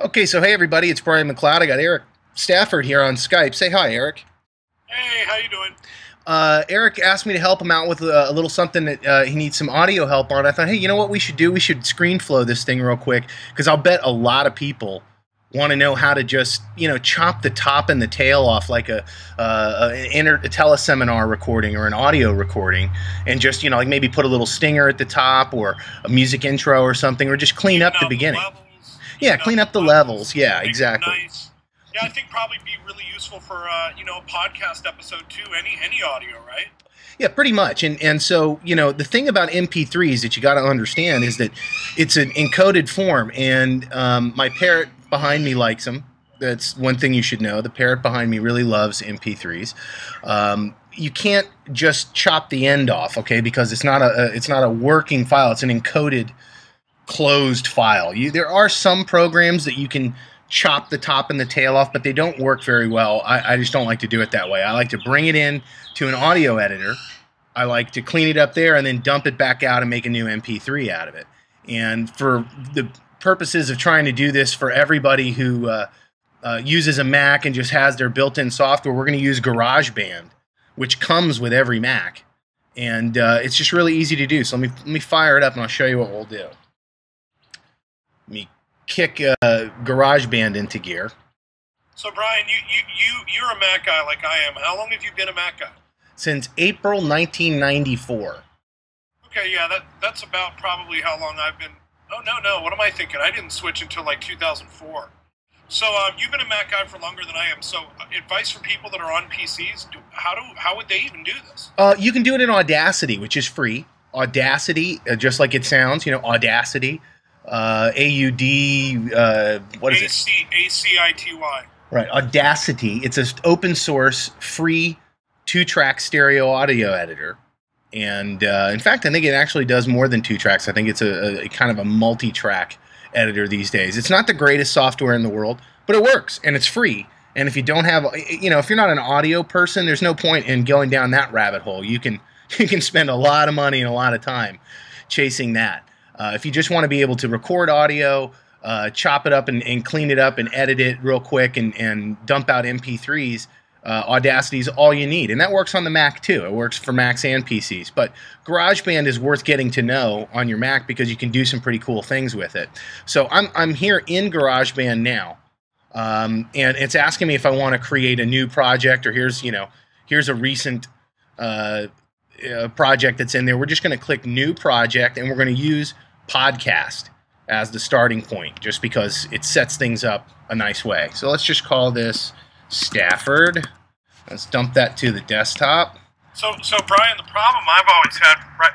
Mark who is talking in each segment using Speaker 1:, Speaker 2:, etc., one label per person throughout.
Speaker 1: Okay, so hey everybody, it's Brian McLeod. I got Eric Stafford here on Skype. Say hi, Eric.
Speaker 2: Hey, how you doing?
Speaker 1: Eric asked me to help him out with a little something that he needs some audio help on. I thought, hey, you know what we should do? We should screen flow this thing real quick, because I'll bet a lot of people want to know how to just, chop the top and the tail off like a teleseminar recording or an audio recording, and just, like maybe put a little stinger at the top or a music intro or something, or just clean up the beginning. Yeah, clean up the levels. Yeah, exactly.
Speaker 2: Nice. Yeah, I think probably be really useful for a podcast episode too. Any audio, right?
Speaker 1: Yeah, pretty much. And so, the thing about MP3s that you got to understand is that it's an encoded form, and my parrot behind me likes them. That's one thing you should know. The parrot behind me really loves MP3s. You can't just chop the end off, okay? Because it's not a working file. It's an encoded, closed file. There are some programs that you can chop the top and the tail off, but they don't work very well. I just don't like to do it that way. I like to bring it in to an audio editor. I like to clean it up there and then dump it back out and make a new MP3 out of it. And for the purposes of trying to do this for everybody who uses a Mac and just has their built-in software, we're going to use Garageband, which comes with every Mac. And it's just really easy to do. So let me fire it up and I'll show you what we'll do. Let me kick GarageBand into gear.
Speaker 2: So Brian, you're a Mac guy like I am. How long have you been a Mac guy?
Speaker 1: Since April 1994.
Speaker 2: Okay, yeah, that's about probably how long I've been. Oh no, what am I thinking? I didn't switch until like 2004. So you've been a Mac guy for longer than I am. So advice for people that are on PCs: how would they even do this?
Speaker 1: You can do it in Audacity, which is free. Audacity, just like it sounds. Audacity. A-U-D, what is it?
Speaker 2: A-C-I-T-Y.
Speaker 1: Right, Audacity. It's an open source, free 2-track stereo audio editor. And in fact, I think it actually does more than 2 tracks. I think it's a kind of a multi-track editor these days. It's not the greatest software in the world, but it works, and it's free. And if you don't have, if you're not an audio person, there's no point in going down that rabbit hole. You can spend a lot of money and a lot of time chasing that. If you just want to be able to record audio, chop it up and clean it up and edit it real quick and dump out MP3s, Audacity is all you need. And that works on the Mac too. It works for Macs and PCs. But GarageBand is worth getting to know on your Mac because you can do some pretty cool things with it. So I'm here in GarageBand now, and it's asking me if I want to create a new project, or here's a recent project that's in there. We're just going to click New Project, and we're going to use Podcast as the starting point, just because it sets things up a nice way. So let's just call this Stafford. Let's dump that to the desktop.
Speaker 2: So Brian, the problem I've always had, right,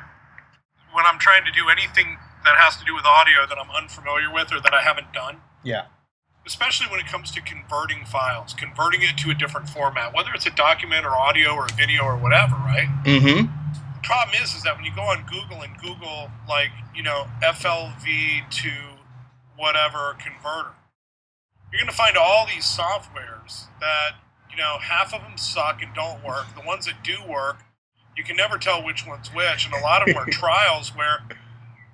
Speaker 2: when I'm trying to do anything that has to do with audio that I'm unfamiliar with or that I haven't done,
Speaker 1: yeah,
Speaker 2: especially when it comes to converting files, converting it to a different format, whether it's a document or audio or a video or whatever, right?
Speaker 1: Mm-hmm.
Speaker 2: The problem is that when you go on Google and Google, like, FLV to whatever converter, you're going to find all these softwares that, half of them suck and don't work. The ones that do work, you can never tell which one's which. And a lot of them are trials where,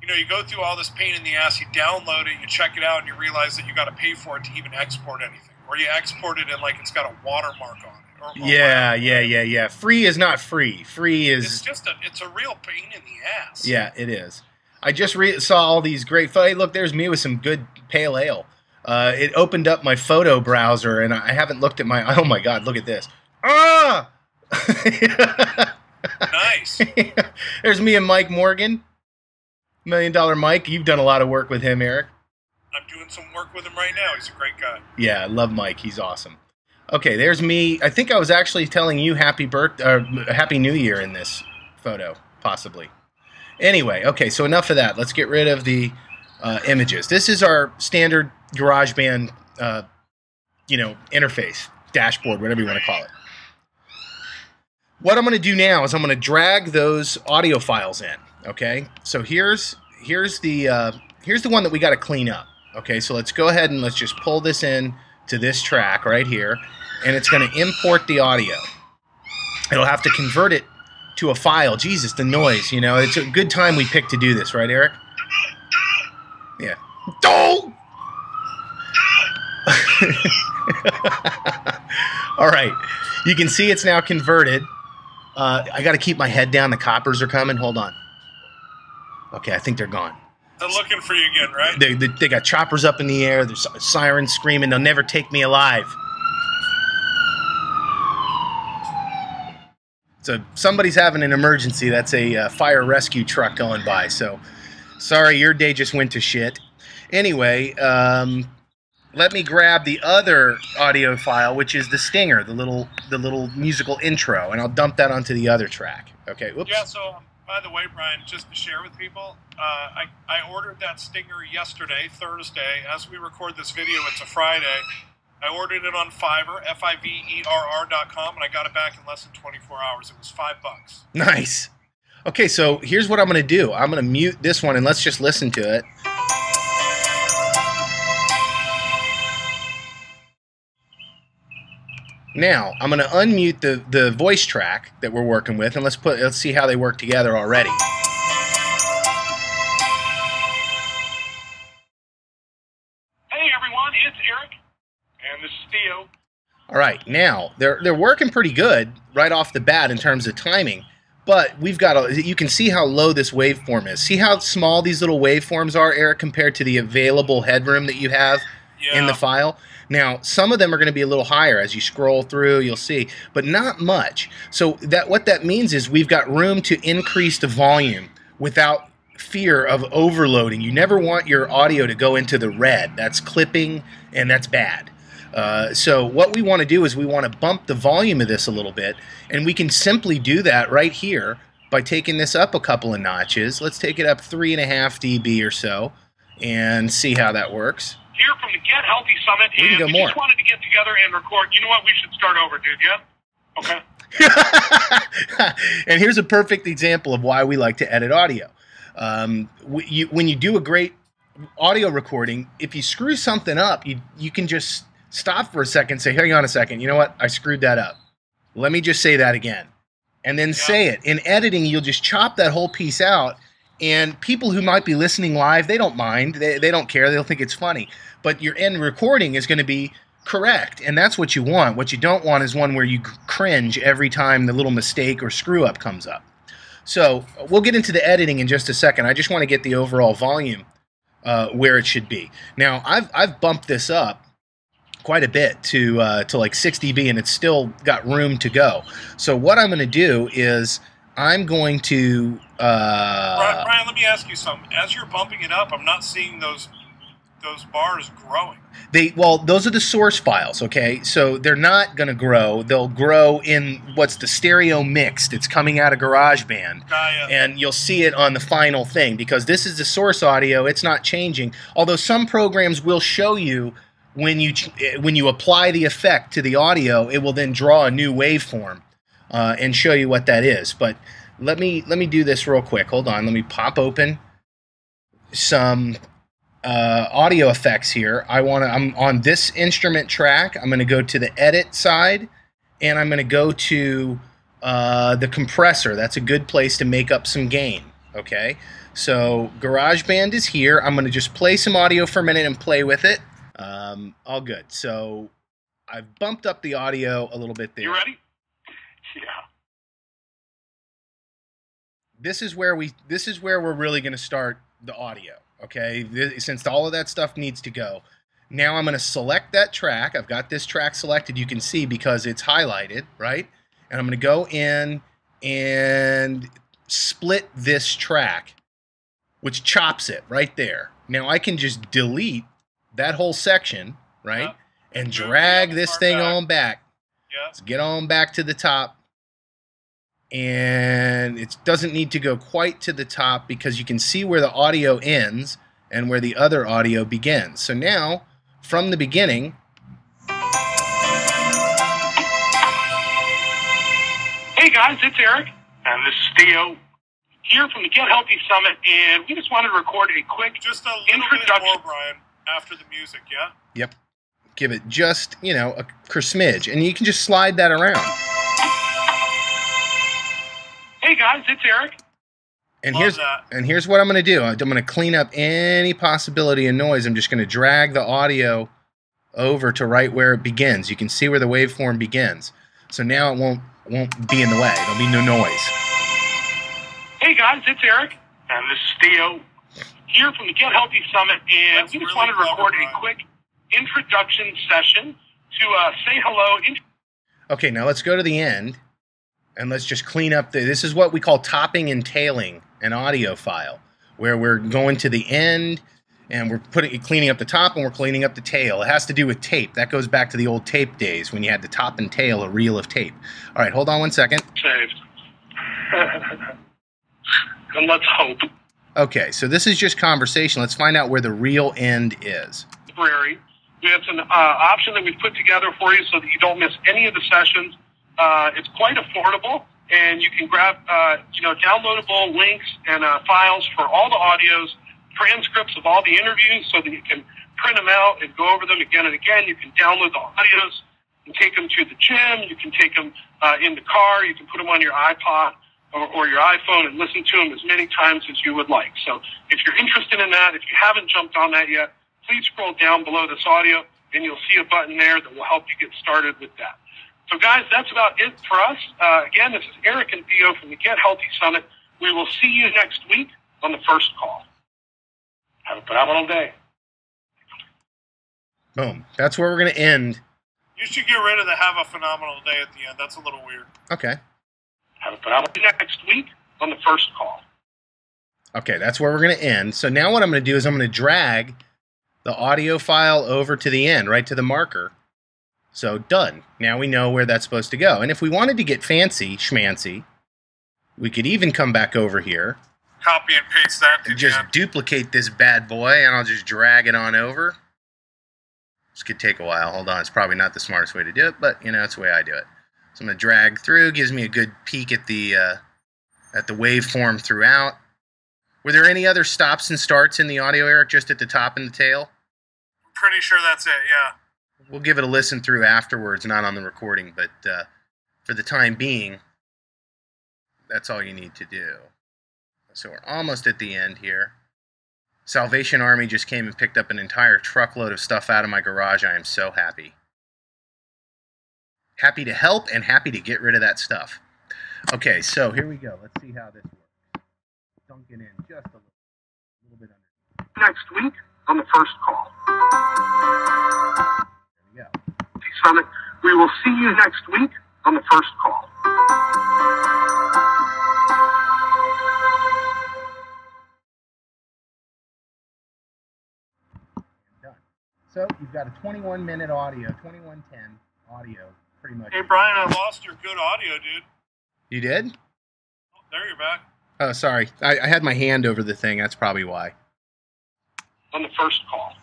Speaker 2: you go through all this pain in the ass, you download it, you check it out, and you realize that you got to pay for it to even export anything. Or you export it and, like, it's got a watermark on it.
Speaker 1: Yeah. Free is not free. Free is...
Speaker 2: It's a real pain in the ass.
Speaker 1: Yeah, it is. I just saw all these great... Hey, look, there's me with some good pale ale. It opened up my photo browser, and I haven't looked at my... Oh, my God, look at this. Ah!
Speaker 2: Nice.
Speaker 1: There's me and Mike Morgan. $1 Million Mike. You've done a lot of work with him, Eric.
Speaker 2: I'm doing some work with him right now. He's a great guy.
Speaker 1: Yeah, I love Mike. He's awesome. Okay, there's me. I think I was actually telling you Happy New Year in this photo, possibly. Anyway, okay, so enough of that. Let's get rid of the images. This is our standard GarageBand, interface, dashboard, whatever you want to call it. What I'm going to do now is I'm going to drag those audio files in. Okay, so here's the one that we got to clean up. Okay, so let's go ahead and let's just pull this in to this track right here, and it's going to import the audio. It'll have to convert it to a file. Jesus, the noise, it's a good time we picked to do this, right, Eric? Yeah. Oh! All right. You can see it's now converted. I got to keep my head down. The coppers are coming. Hold on. Okay, I think they're gone.
Speaker 2: They're looking for you again, right?
Speaker 1: They got choppers up in the air. There's sirens screaming. They'll never take me alive. So somebody's having an emergency. That's a fire rescue truck going by. So sorry, your day just went to shit. Anyway, let me grab the other audio file, which is the stinger, the little musical intro, and I'll dump that onto the other track. Okay. Whoops.
Speaker 2: Yeah. So by the way, Brian, just to share with people, I ordered that stinger yesterday, Thursday. As we record this video, it's a Friday. I ordered it on Fiverr, fiverr.com, and I got it back in less than 24 hours. It was $5.
Speaker 1: Nice. Okay, so here's what I'm going to do. I'm going to mute this one, and let's just listen to it. Now, I'm going to unmute the voice track that we're working with, and let's see how they work together already.
Speaker 2: Hey, everyone, it's Eric. And this is Theo.
Speaker 1: All right, now they're working pretty good right off the bat in terms of timing, but we've got you can see how low this waveform is. See how small these little waveforms are, Eric, compared to the available headroom that you have in the file. Now, some of them are going to be a little higher as you scroll through, you'll see, but not much. So what that means is we've got room to increase the volume without fear of overloading. You never want your audio to go into the red. That's clipping, and that's bad. So what we want to do is we want to bump the volume of this a little bit, and we can simply do that right here by taking this up a couple of notches. Let's take it up 3.5 dB or so and see how that works.
Speaker 2: Here from the Get Healthy Summit,
Speaker 1: we
Speaker 2: and we just wanted to get together and record. You know what? We should start over, dude, yeah? Okay.
Speaker 1: And here's a perfect example of why we like to edit audio. When you do a great audio recording, if you screw something up, you can just stop for a second, say, hang on a second, you know what? I screwed that up. Let me just say that again. And then say it. In editing, you'll just chop that whole piece out, and people who might be listening live, they don't mind. They don't care. They'll think it's funny. But your end recording is going to be correct, and that's what you want. What you don't want is one where you cringe every time the little mistake or screw-up comes up. So we'll get into the editing in just a second. I just want to get the overall volume where it should be. Now, I've bumped this up quite a bit to like 6 dB, and it's still got room to go. So what I'm going to do is I'm going to
Speaker 2: Brian, let me ask you something. As you're bumping it up, I'm not seeing those bars growing.
Speaker 1: Well, those are the source files, okay? So they're not going to grow. They'll grow in what's the stereo mix that's coming out of GarageBand. And you'll see it on the final thing because this is the source audio. It's not changing. Although some programs will show you when you apply the effect to the audio, it will then draw a new waveform and show you what that is. But let me do this real quick. Hold on. Let me pop open some audio effects here. I'm on this instrument track. I'm going to go to the edit side, and I'm going to go to the compressor. That's a good place to make up some gain. Okay, so GarageBand is here. I'm going to just play some audio for a minute and play with it. All good. So I've bumped up the audio a little bit there.
Speaker 2: You ready? Yeah.
Speaker 1: This is where we're really going to start the audio. Okay, since all of that stuff needs to go. Now I'm going to select that track. I've got this track selected. You can see because it's highlighted, right? And I'm going to go in and split this track, which chops it right there. Now I can just delete that whole section, right? And drag this thing on back. Let's get on back to the top. And it doesn't need to go quite to the top because you can see where the audio ends and where the other audio begins. So now, from the beginning,
Speaker 2: hey guys, it's Eric, and this is Theo, here from the Get Healthy Summit, and we just wanted to record a quick introduction. More, Brian, after the music, yeah?
Speaker 1: Yep. Give it just, a smidge, and you can just slide that around.
Speaker 2: Hey guys, it's Eric.
Speaker 1: And here's what I'm going to do. I'm going to clean up any possibility of noise. I'm just going to drag the audio over to right where it begins. You can see where the waveform begins. So now it won't be in the way. There'll be no noise.
Speaker 3: Hey guys, it's Eric, and this is Theo, here from the Get Healthy Summit, and we just wanted to record a quick introduction session to say hello.
Speaker 1: Okay, now let's go to the end, and let's just clean up this is what we call topping and tailing an audio file, where we're going to the end, and we're cleaning up the top, and we're cleaning up the tail. It has to do with tape. That goes back to the old tape days when you had to top and tail a reel of tape. All right, hold on one second.
Speaker 3: Saved. And let's hope.
Speaker 1: Okay, so this is just conversation. Let's find out where the real end is.
Speaker 3: Library. We have an option that we've put together for you so that you don't miss any of the sessions. It's quite affordable, and you can grab downloadable links and files for all the audios, transcripts of all the interviews so that you can print them out and go over them again and again. You can download the audios and take them to the gym. You can take them in the car. You can put them on your iPod or your iPhone and listen to them as many times as you would like. So if you're interested in that, if you haven't jumped on that yet, please scroll down below this audio and you'll see a button there that will help you get started with that. So guys, that's about it for us. Again, this is Eric and Theo from the Get Healthy Summit. We will see you next week on the first call. Have a phenomenal day.
Speaker 1: Boom. That's where we're going to end.
Speaker 2: You should get rid of the "have a phenomenal day" at the end. That's a little weird.
Speaker 1: Okay.
Speaker 3: Have a phenomenal day next week on the first call.
Speaker 1: Okay, that's where we're going to end. So now what I'm going to do is I'm going to drag the audio file over to the end, right to the marker. So done. Now we know where that's supposed to go. And if we wanted to get fancy schmancy, we could even come back over here.
Speaker 2: Copy and paste that.
Speaker 1: And just duplicate this bad boy, and I'll just drag it on over. This could take a while. Hold on. It's probably not the smartest way to do it, but, it's the way I do it. So I'm going to drag through. Gives me a good peek at the waveform throughout. Were there any other stops and starts in the audio, Eric, just at the top and the tail?
Speaker 2: I'm pretty sure that's it, yeah.
Speaker 1: We'll give it a listen through afterwards, not on the recording, but for the time being, that's all you need to do. So we're almost at the end here. Salvation Army just came and picked up an entire truckload of stuff out of my garage. I am so happy. Happy to help and happy to get rid of that stuff. Okay, so here we go. Let's see how this works. Dunking in just a little bit under.
Speaker 3: Next week on the first call.
Speaker 1: There we go.
Speaker 3: Summit. We will see you next week on the first call.
Speaker 1: Done. So you've got a 21-minute audio, 21:10 audio, pretty much.
Speaker 2: Hey, Brian, I lost your good audio, dude.
Speaker 1: You did?
Speaker 2: Oh, there you're back.
Speaker 1: Oh, sorry. I had my hand over the thing. That's probably why.
Speaker 3: On the first call.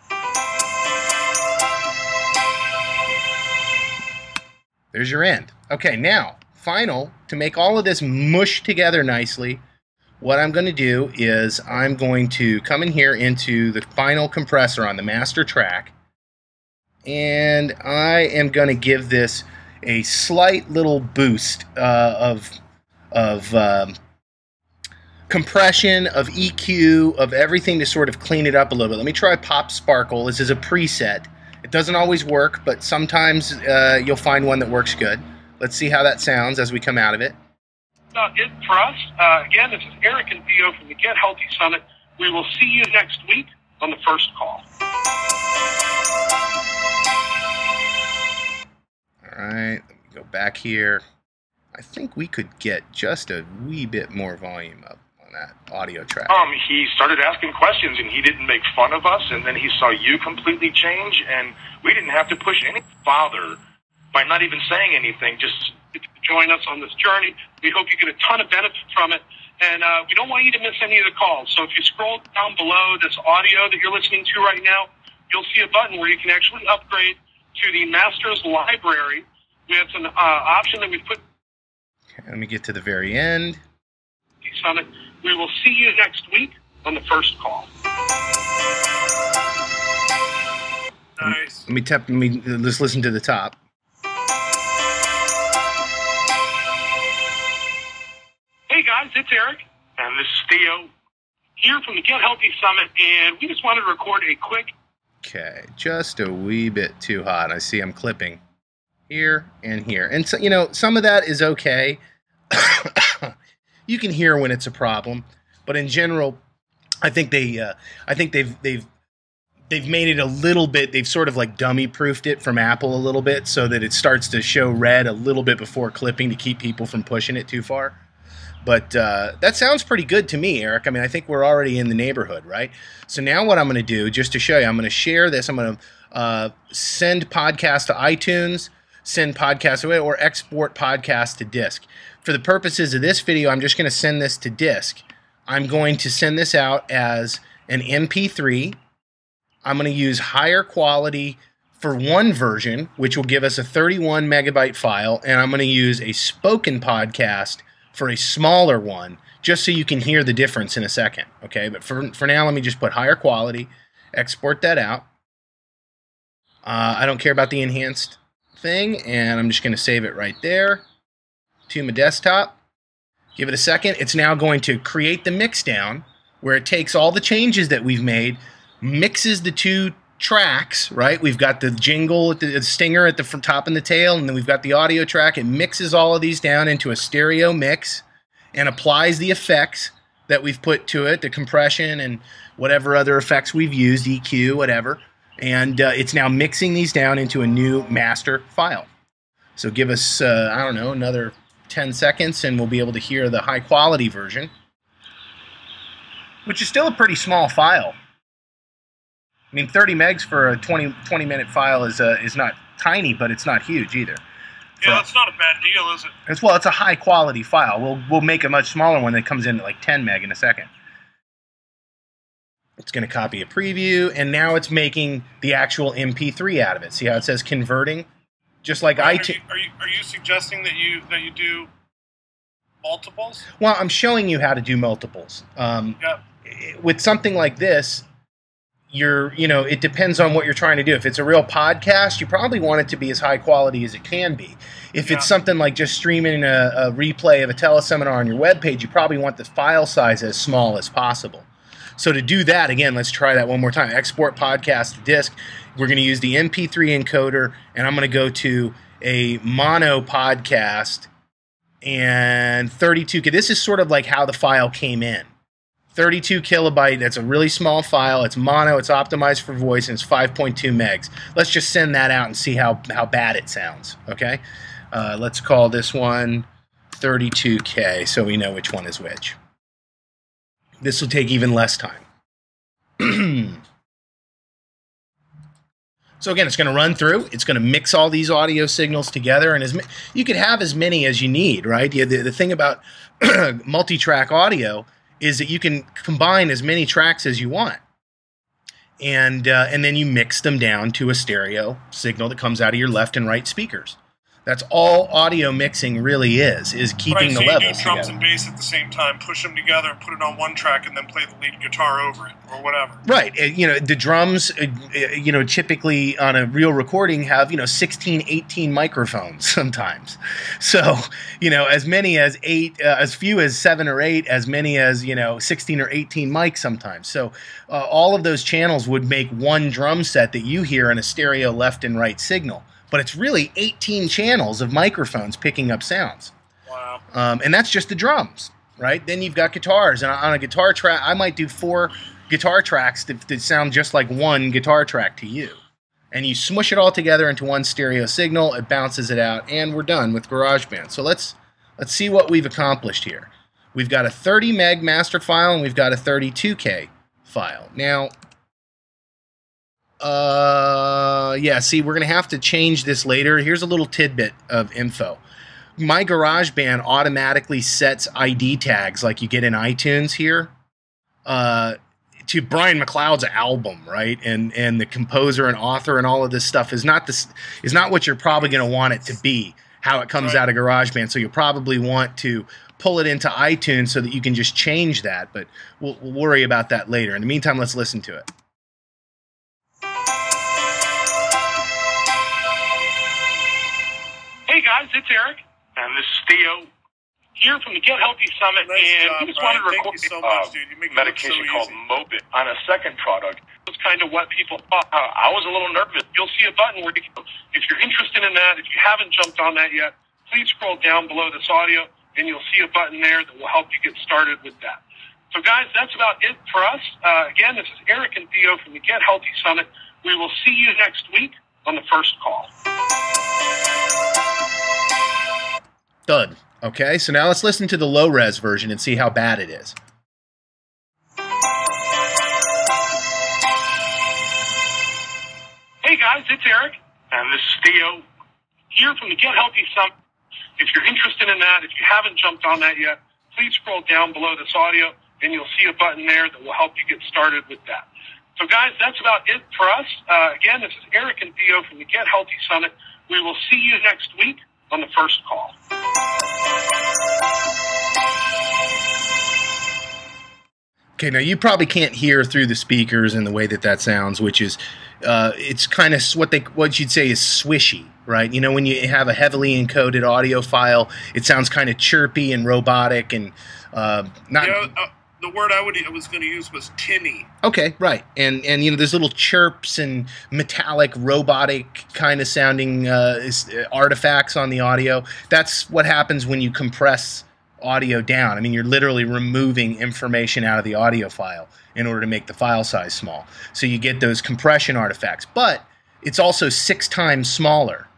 Speaker 1: There's your end. Okay, now, final, to make all of this mush together nicely, what I'm going to do is I'm going to come in here into the final compressor on the master track, and I am going to give this a slight little boost of compression, of EQ, of everything to sort of clean it up a little bit. Let me try Pop Sparkle. This is a preset. It doesn't always work, but sometimes you'll find one that works good. Let's see how that sounds as we come out of it.
Speaker 3: It for us. Again, this is Eric and Theo from the Get Healthy Summit. We will see you next week on the first call.
Speaker 1: All right, let me go back here. I think we could get just a wee bit more volume up on that audio track.
Speaker 4: He started asking questions, and he didn't make fun of us, and then he saw you completely change, and we didn't have to push any farther by not even saying anything, just
Speaker 3: to join us on this journey. We hope you get a ton of benefit from it, and we don't want you to miss any of the calls. So if you scroll down below this audio that you're listening to right now, you'll see a button where you can actually upgrade to the Master's Library. We have an option that we've put.
Speaker 1: Okay, let me get to the very end.
Speaker 3: Summit. We will see you next week on the first call.
Speaker 2: Nice.
Speaker 1: Let's listen to the top.
Speaker 3: Hey guys, it's Eric.
Speaker 4: and this is Theo.
Speaker 3: Here from the Get Healthy Summit, and we just wanted to record a quick
Speaker 1: Okay, just a wee bit too hot. I see I'm clipping here and here. And so, you know, some of that is okay. You can hear when it's a problem, but in general, I think they've made it a little bit. They've sort of like dummy proofed it from Apple a little bit so that it starts to show red a little bit before clipping to keep people from pushing it too far. But that sounds pretty good to me, Eric. I mean, I think we're already in the neighborhood, right? So now what I'm going to do, just to show you, I'm going to share this. I'm going to send podcast to iTunes, send podcast away, or export podcast to disk. For the purposes of this video, I'm just going to send this to disk. I'm going to send this out as an MP3. I'm going to use higher quality for one version, which will give us a 31 megabyte file, and I'm going to use a spoken podcast for a smaller one, just so you can hear the difference in a second, okay? But for now, let me just put higher quality, export that out. I don't care about the enhanced thing, and I'm just going to save it right there to my desktop. Give it a second. It's now going to create the mix down, where it takes all the changes that we've made, mixes the two tracks, right? We've got the jingle, the stinger at the top and the tail, and then we've got the audio track. It mixes all of these down into a stereo mix and applies the effects that we've put to it, the compression and whatever other effects we've used, EQ, whatever. And it's now mixing these down into a new master file. So give us, I don't know, another 10 seconds and we'll be able to hear the high quality version, which is still a pretty small file. I mean, 30 megs for a 20-minute file is not tiny, but it's not huge either.
Speaker 2: Yeah, that's not a bad deal, is it?
Speaker 1: It's a high-quality file. We'll make a much smaller one that comes in at like 10 meg in a second. It's going to copy a preview, and now it's making the actual MP3 out of it. See how it says converting? Just like iTunes.
Speaker 2: Are you suggesting that you do multiples?
Speaker 1: Well, I'm showing you how to do multiples.
Speaker 2: Yeah.
Speaker 1: With something like this, it depends on what you're trying to do. If it's a real podcast, you probably want it to be as high quality as it can be. If it's something like just streaming a replay of a teleseminar on your webpage, you probably want the file size as small as possible. So to do that, again, let's try that one more time. Export podcast to disk. We're going to use the MP3 encoder, and I'm going to go to a mono podcast and 32K. This is sort of like how the file came in. 32 kilobyte, that's a really small file. It's mono, it's optimized for voice, and it's 5.2 megs. Let's just send that out and see how bad it sounds, okay? Let's call this one 32K so we know which one is which. This will take even less time. So again, it's going to run through. It's going to mix all these audio signals together, and you could have as many as you need, right? The thing about multi-track audio is that you can combine as many tracks as you want, and then you mix them down to a stereo signal that comes out of your left and right speakers. That's all audio mixing really is keeping the levels together.
Speaker 2: You do drums and bass at the same time, push them together, and put it on one track, and then play the lead guitar over it, or whatever.
Speaker 1: Right. The drums, typically on a real recording have, 16, 18 microphones sometimes. So, as many as 8, as few as 7 or 8, as many as, 16 or 18 mics sometimes. So all of those channels would make one drum set that you hear in a stereo left and right signal. But it's really 18 channels of microphones picking up sounds.
Speaker 2: Wow.
Speaker 1: And that's just the drums, right? Then you've got guitars. And on a guitar track, I might do 4 guitar tracks that sound just like one guitar track to you. And you smush it all together into one stereo signal, it bounces it out, and we're done with GarageBand. So let's see what we've accomplished here. We've got a 30 meg master file, and we've got a 32K file. Now, see, we're going to have to change this later. Here's a little tidbit of info. My GarageBand automatically sets ID tags like you get in iTunes here to Brian McLeod's album, right? And the composer and author and all of this stuff is not what you're probably going to want it to be, how it comes out of GarageBand. So you'll probably want to pull it into iTunes so that you can just change that, but we'll worry about that later. In the meantime, let's listen to it.
Speaker 3: Hey guys, it's Eric.
Speaker 4: And this is Theo.
Speaker 3: here from the Get Healthy Summit,
Speaker 2: Nice
Speaker 3: and
Speaker 2: job,
Speaker 3: we just
Speaker 2: Brian.
Speaker 3: wanted to
Speaker 2: Thank
Speaker 3: record
Speaker 2: you so much, dude. You make it look
Speaker 4: medication
Speaker 2: so
Speaker 4: called
Speaker 2: easy.
Speaker 4: Mobit on a second product.
Speaker 3: It's kind of what people thought. I was a little nervous. You'll see a button where if you're interested in that, if you haven't jumped on that yet, please scroll down below this audio, and you'll see a button there that will help you get started with that. So, guys, that's about it for us. Again, this is Eric and Theo from the Get Healthy Summit. We will see you next week on the first call.
Speaker 1: Done. Okay, so now let's listen to the low-res version and see how bad it is.
Speaker 3: Hey, guys, it's Eric.
Speaker 4: And this is Theo.
Speaker 3: Here from the Get Healthy Summit. If you're interested in that, if you haven't jumped on that yet, please scroll down below this audio, and you'll see a button there that will help you get started with that. So, guys, that's about it for us. Again, this is Eric and Theo from the Get Healthy Summit. We will see you next week on the first call.
Speaker 1: Okay, now you probably can't hear through the speakers and the way that that sounds, which is, it's kind of what you'd say is swishy, right? You know, when you have a heavily encoded audio file, it sounds kind of chirpy and robotic and not.
Speaker 2: Yeah, the word I was going to use was tinny.
Speaker 1: Okay, right, and you know, there's little chirps and metallic, robotic kind of sounding artifacts on the audio. That's what happens when you compress audio down. I mean, you're literally removing information out of the audio file in order to make the file size small. So you get those compression artifacts, but it's also 6 times smaller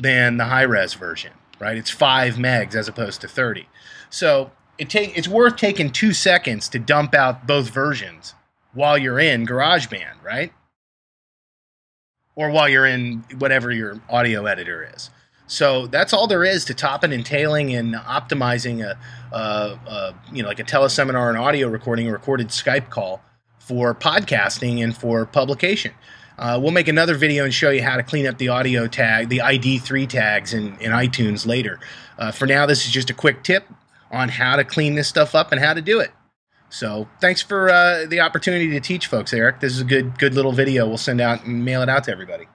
Speaker 1: than the high-res version, right? It's 5 megs as opposed to 30. So it's worth taking 2 seconds to dump out both versions while you're in GarageBand, right? Or while you're in whatever your audio editor is. So that's all there is to topping and tailing and optimizing like a teleseminar and audio recording, a recorded Skype call for podcasting and for publication. We'll make another video and show you how to clean up the audio tag, the ID3 tags in iTunes later. For now, this is just a quick tip on how to clean this stuff up and how to do it. So thanks for the opportunity to teach folks, Eric. This is a good little video we'll send out and mail it out to everybody.